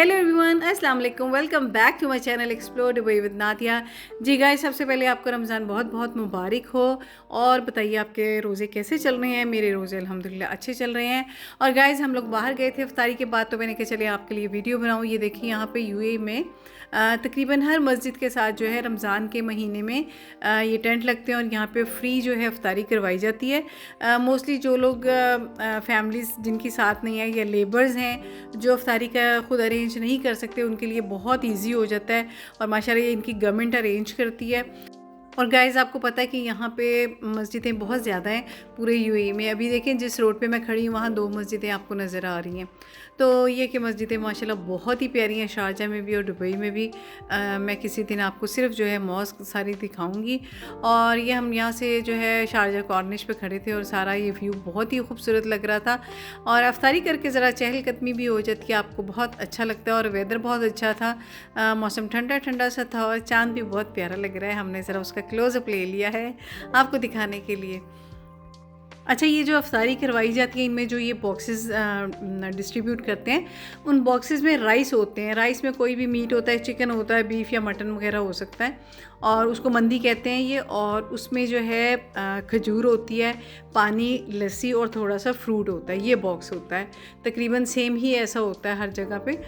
Hello everyone, अस्सलाम वालेकुम। Welcome back to my channel explore Dubai with Nadia. जी guys, सबसे पहले आपको रमज़ान बहुत बहुत मुबारक हो। और बताइए आपके रोज़े कैसे चल रहे हैं। मेरे रोज़े अल्हम्दुलिल्लाह अच्छे चल रहे हैं। और गाइस, हम लोग बाहर गए थे इफ्तारी के बाद, तो मैंने कहा चलिए आपके लिए वीडियो बनाऊँ। ये देखिए, यहाँ पे यूएई में तकरीबन हर मस्जिद के साथ जो है रमज़ान के महीने में ये टेंट लगते हैं और यहाँ पे फ्री जो है इफ्तारी करवाई जाती है। मोस्टली जो लोग फैमिलीज़ जिनकी साथ नहीं है या लेबर्स हैं जो इफ्तारी का ख़ुद अरेंज नहीं कर सकते, उनके लिए बहुत इजी हो जाता है। और माशाल्लाह ये इनकी गवर्नमेंट अरेंज करती है। और गाइज़, आपको पता है कि यहाँ पे मस्जिदें बहुत ज़्यादा हैं पूरे यूएई में। अभी देखें, जिस रोड पे मैं खड़ी हूँ वहाँ 2 मस्जिदें आपको नज़र आ रही हैं। तो ये कि मस्जिदें माशाल्लाह बहुत ही प्यारी हैं, शारजा में भी और दुबई में भी। मैं किसी दिन आपको सिर्फ जो है मॉस्क सारी दिखाऊंगी। और ये हम यहाँ से जो है शारजा कॉर्निश पे खड़े थे और सारा ये व्यू बहुत ही खूबसूरत लग रहा था। और अफ्तारी करके ज़रा चहलकदमी भी हो जाती है, आपको बहुत अच्छा लगता है। और वेदर बहुत अच्छा था, मौसम ठंडा ठंडा सा था और चाँद भी बहुत प्यारा लग रहा है। हमने ज़रा उसका क्लोज़अप ले लिया है आपको दिखाने के लिए। अच्छा, ये जो अफ्तारी करवाई जाती है, इनमें जो ये बॉक्सेस डिस्ट्रीब्यूट करते हैं, उन बॉक्सेस में राइस होते हैं। राइस में कोई भी मीट होता है, चिकन होता है, बीफ या मटन वगैरह हो सकता है। और उसको मंदी कहते हैं ये। और उसमें जो है खजूर होती है, पानी, लस्सी और थोड़ा सा फ्रूट होता है। ये बॉक्स होता है, तकरीबन सेम ही ऐसा होता है हर जगह पे।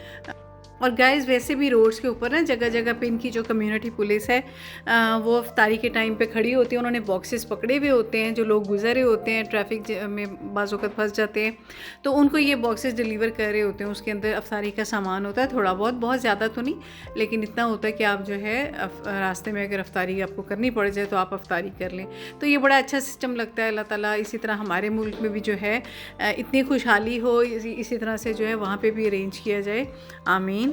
और गाइस, वैसे भी रोड्स के ऊपर ना जगह जगह पे इनकी जो कम्युनिटी पुलिस है वो इफ्तारी के टाइम पे खड़ी होती है। उन्होंने बॉक्सेस पकड़े हुए होते हैं। जो लोग गुजर रहे होते हैं, ट्रैफिक में बाज़ वक़्त फंस जाते हैं, तो उनको ये बॉक्सेस डिलीवर कर रहे होते हैं। उसके अंदर इफ्तारी का सामान होता है, थोड़ा बहुत, बहुत ज़्यादा तो नहीं, लेकिन इतना होता है कि आप जो है रास्ते में अगर इफ्तारी आपको करनी पड़ जाए तो आप इफ्तारी कर लें। तो ये बड़ा अच्छा सिस्टम लगता है। अल्लाह ताला इसी तरह हमारे मुल्क में भी जो है इतनी खुशहाली हो, इसी तरह से जो है वहाँ पर भी अरेंज किया जाए। आमीन।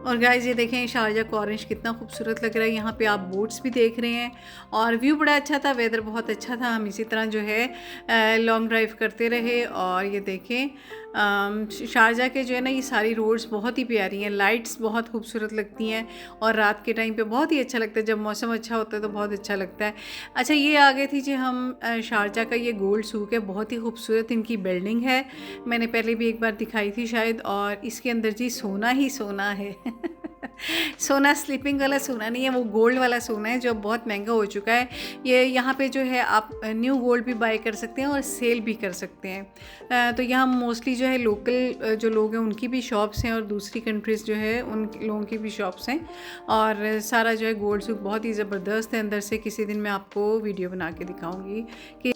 और गाइस, ये देखें शारजा कॉर्निश कितना खूबसूरत लग रहा है। यहाँ पे आप बोट्स भी देख रहे हैं और व्यू बड़ा अच्छा था, वेदर बहुत अच्छा था। हम इसी तरह जो है लॉन्ग ड्राइव करते रहे। और ये देखें शारजा के जो है ना, ये सारी रोड्स बहुत ही प्यारी हैं, लाइट्स बहुत खूबसूरत लगती हैं। और रात के टाइम पे बहुत ही अच्छा लगता है, जब मौसम अच्छा होता है तो बहुत अच्छा लगता है। अच्छा, ये आ गए थी जी हम शारजा का ये गोल्ड सूक है, बहुत ही खूबसूरत इनकी बिल्डिंग है। मैंने पहले भी एक बार दिखाई थी शायद। और इसके अंदर जी सोना ही सोना है। सोना स्लीपिंग वाला सोना नहीं है, वो गोल्ड वाला सोना है जो बहुत महंगा हो चुका है। ये यहाँ पे जो है आप न्यू गोल्ड भी बाय कर सकते हैं और सेल भी कर सकते हैं। तो यहाँ मोस्टली जो है लोकल जो लोग हैं उनकी भी शॉप्स हैं और दूसरी कंट्रीज़ जो है उन लोगों की भी शॉप्स हैं। और सारा जो है गोल्ड सूक बहुत ही ज़बरदस्त है अंदर से। किसी दिन मैं आपको वीडियो बना के दिखाऊँगी कि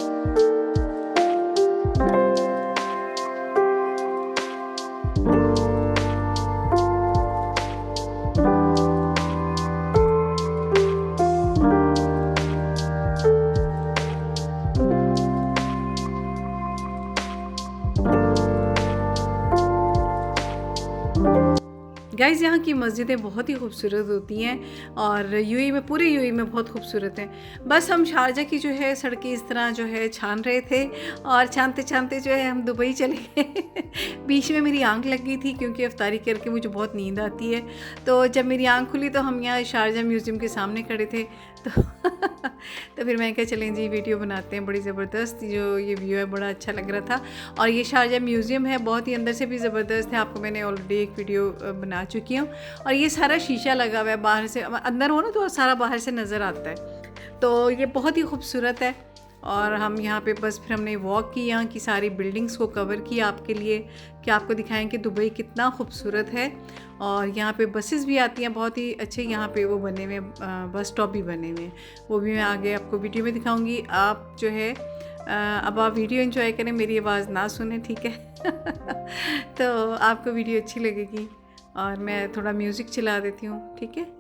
गाइज़, यहाँ की मस्जिदें बहुत ही खूबसूरत होती हैं और यूएई में, पूरे यूएई में बहुत खूबसूरत हैं। बस हम शारजा की जो है सड़कें इस तरह जो है छान रहे थे और छानते छानते जो है हम दुबई चले गए। बीच में मेरी आंख लग गई थी क्योंकि इफ्तारी करके मुझे बहुत नींद आती है। तो जब मेरी आंख खुली तो हम यहाँ शारजा म्यूज़ियम के सामने खड़े थे। तो फिर मैं क्या, चलें जी वीडियो बनाते हैं। बड़ी ज़बरदस्त जो ये व्यू है, बड़ा अच्छा लग रहा था। और ये शारजा म्यूज़ियम है, बहुत ही अंदर से भी ज़बरदस्त है। आपको मैंने ऑलरेडी एक वीडियो बना चुकी हूँ। और ये सारा शीशा लगा हुआ है, बाहर से अंदर हो ना तो सारा बाहर से नज़र आता है। तो ये बहुत ही खूबसूरत है। और हम यहाँ पे बस फिर हमने वॉक की, यहाँ की सारी बिल्डिंग्स को कवर किया आपके लिए कि आपको दिखाएं कि दुबई कितना खूबसूरत है। और यहाँ पे बसेस भी आती हैं, बहुत ही अच्छे यहाँ पे वो बने हुए, बस स्टॉप भी बने हुए हैं। वो भी मैं आगे आपको वीडियो में दिखाऊंगी। आप जो है अब आप वीडियो एंजॉय करें, मेरी आवाज़ ना सुने, ठीक है। तो आपको वीडियो अच्छी लगेगी। और मैं थोड़ा म्यूज़िक चला देती हूँ, ठीक है।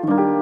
you